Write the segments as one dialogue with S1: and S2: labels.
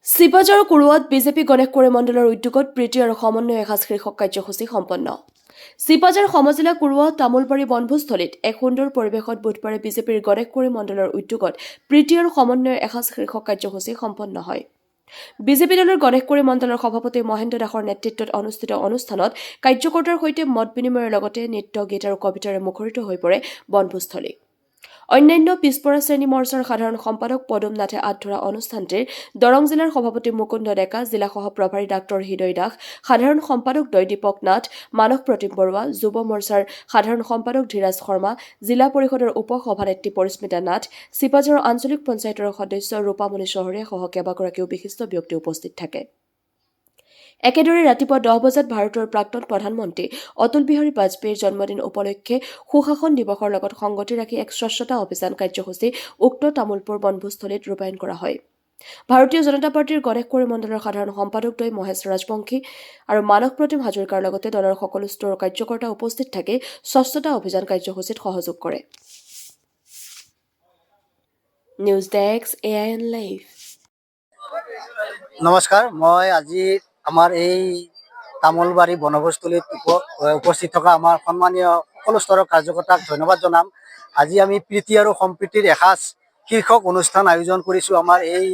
S1: Sipajhar কুৰুৱাত BJP গণেশকুৰি মণ্ডলৰ উদ্যোগত প্ৰীতি আৰু সমন্বয় এসাঁজ শীৰ্ষক কাৰ্যসূচী সম্পন্ন। চিপাঝাৰ সমজিলা কুৰুৱা তামোলবাৰী বনভোজস্থলীত এক সুন্দৰ পৰিৱেশত বুধবাৰে বিজেপিৰ গণেশকুৰি মণ্ডলৰ উদ্যোগত প্ৰীতি আৰু সমন্বয়ৰ এসাঁজ শীৰ্ষক কাৰ্যসূচী সম্পন্ন হয়। বিজেপি দলৰ গণেশকুৰি মণ্ডলৰ সভাপতি মহেন্দ্ৰ দাসৰ নেতৃত্বত অনুষ্ঠিত অনুষ্ঠানত কাৰ্যকৰ্তাৰ সৈতে মত বিনিময়ৰ লগতে নৃত্য গীত আৰু কবিতাৰে মুখৰিত হৈ পৰে বনভোজস্থলী। অন্যান্য পিছপৰা শ্ৰেণী মৰ্চাৰ সাধাৰণ সম্পাদক পদুম নাথে আঁত ধৰা অনুষ্ঠানটিৰ দৰং জিলাৰ সভাপতি মুকুন্দ ডেকা, জিলা সহ প্ৰভাৰী ডাক্তৰ হৃদয় দাস, সাধাৰণ সম্পাদক দ্বয় দীপক নাথ, মানস প্ৰতিম বৰুৱা, যুৱ মৰ্চাৰ সাধাৰণ সম্পাদক ধীৰাজ শৰ্মা, জিলা পৰিষদৰ উপ সভানেত্ৰী পৰিস্মিতা নাথ, চিপাঝাৰৰ আঞ্চলিক পঞ্চায়তৰ সদস্য ৰূপামণি চহৰীয়া সহ কেইবাগৰাকীও বিশিষ্ট ব্যক্তি উপস্থিত থাকে। একেদৰে ৰাতিপুৱা 10 বজাত ভাৰতৰ প্ৰাক্তন প্ৰধানমন্ত্ৰী অটল বিহাৰী বাজপেয়ীৰ জন্মদিন উপলক্ষে সুশাসন দিৱসৰ লগত সংগতি ৰাখি এক স্বচ্ছতা অভিযান কাৰ্যসূচী উক্ত তামোলপুৰ বনভোজস্থলীত ৰূপায়ণ কৰা হয়। ভাৰতীয় জনতা পাৰ্টীৰ গণেশকুৰি মণ্ডলৰ সাধাৰণ সম্পাদকদ্বয় মহেশ ৰাজবংশী আৰু মানস প্ৰতিম হাজৰিকাৰ লগতে দলৰ সকলো স্তৰৰ কাৰ্যকৰ্তা উপস্থিত থাকি স্বচ্ছতা অভিযান কাৰ্যসূচীত সহযোগ কৰে। News desk AIN live.
S2: নমস্কাৰ, মই আজি আমাৰ এই তামোলবাৰী বনভোজস্থলীত উপস্থিত থকা আমাৰ সন্মানীয় সকলো স্তৰৰ কাৰ্যকৰ্তাক ধন্যবাদ জনাম। আজি আমি প্ৰীতি আৰু সম্প্ৰীতিৰ এসাঁজ শীৰ্ষক অনুষ্ঠান আয়োজন কৰিছোঁ আমাৰ এই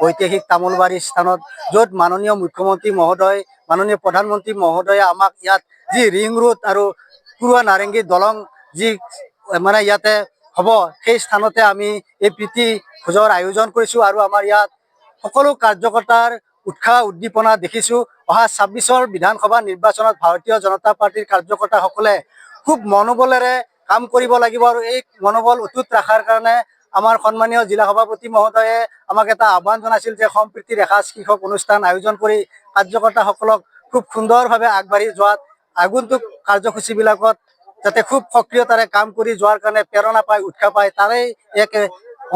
S2: ঐতিহাসিক তামোলবাৰী স্থানত, য'ত মাননীয় মুখ্যমন্ত্ৰী মহোদয়, মাননীয় প্ৰধানমন্ত্ৰী মহোদয়ে আমাক ইয়াত যি ৰিং ৰোড আৰু কুৰুৱা নাৰেংগী দলং যি ইয়াতে হ'ব, সেই স্থানতে আমি এই প্ৰীতি ভোজৰ আয়োজন কৰিছোঁ আৰু আমাৰ ইয়াত সকলো কাৰ্যকৰ্তাৰ উৎসাহ উদ্দীপনা দেখিছোঁ। অহা 26ৰ বিধানসভা নিৰ্বাচনত ভাৰতীয় জনতা পাৰ্টীৰ কাৰ্যকৰ্তাসকলে খুব মনোবলেৰে কাম কৰিব লাগিব আৰু এই মনোবল অটুট ৰখাৰ কাৰণে আমাৰ সন্মানীয় জিলা সভাপতি মহোদয়ে আমাক এটা আহ্বান জনাইছিল যে সম্প্ৰীতিৰ এসাঁজ শীৰ্ষক অনুষ্ঠান আয়োজন কৰি কাৰ্যকৰ্তাসকলক খুব সুন্দৰভাৱে আগবাঢ়ি যোৱাত, আগন্তুক কাৰ্যসূচীবিলাকত যাতে খুব সক্ৰিয়তাৰে কাম কৰি যোৱাৰ কাৰণে প্ৰেৰণা পায়, উৎসাহ পায়, তাৰে এক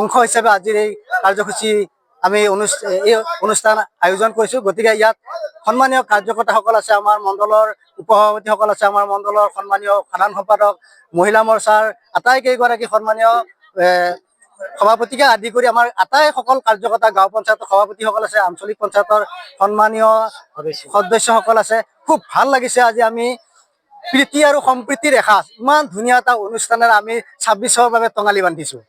S2: অংশ হিচাপে আজিৰ এই কাৰ্যসূচী আমি এই অনুষ্ঠান আয়োজন কৰিছোঁ। গতিকে ইয়াত সন্মানীয় কাৰ্যকৰ্তাসকল আছে, আমাৰ মণ্ডলৰ উপসভাপতিসকল আছে, আমাৰ মণ্ডলৰ সন্মানীয় সাধাৰণ সম্পাদক, মহিলা মৰ্চাৰ আটাইকেইগৰাকী সন্মানীয় সভাপতিকে আদি কৰি আমাৰ আটাইসকল কাৰ্যকৰ্তা, গাঁও পঞ্চায়তৰ সভাপতিসকল আছে, আঞ্চলিক পঞ্চায়তৰ সন্মানীয় সদস্যসকল আছে। খুব ভাল লাগিছে আজি আমি প্ৰীতি আৰু সম্প্ৰীতিৰ এসাঁজ ইমান ধুনীয়া এটা অনুষ্ঠানেৰে আমি 26ৰ বাবে টঙালি বান্ধিছোঁ।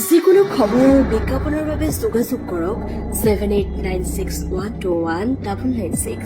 S1: যিকোনো খবৰ আৰু বিজ্ঞাপনৰ বাবে যোগাযোগ কৰক 7896121996।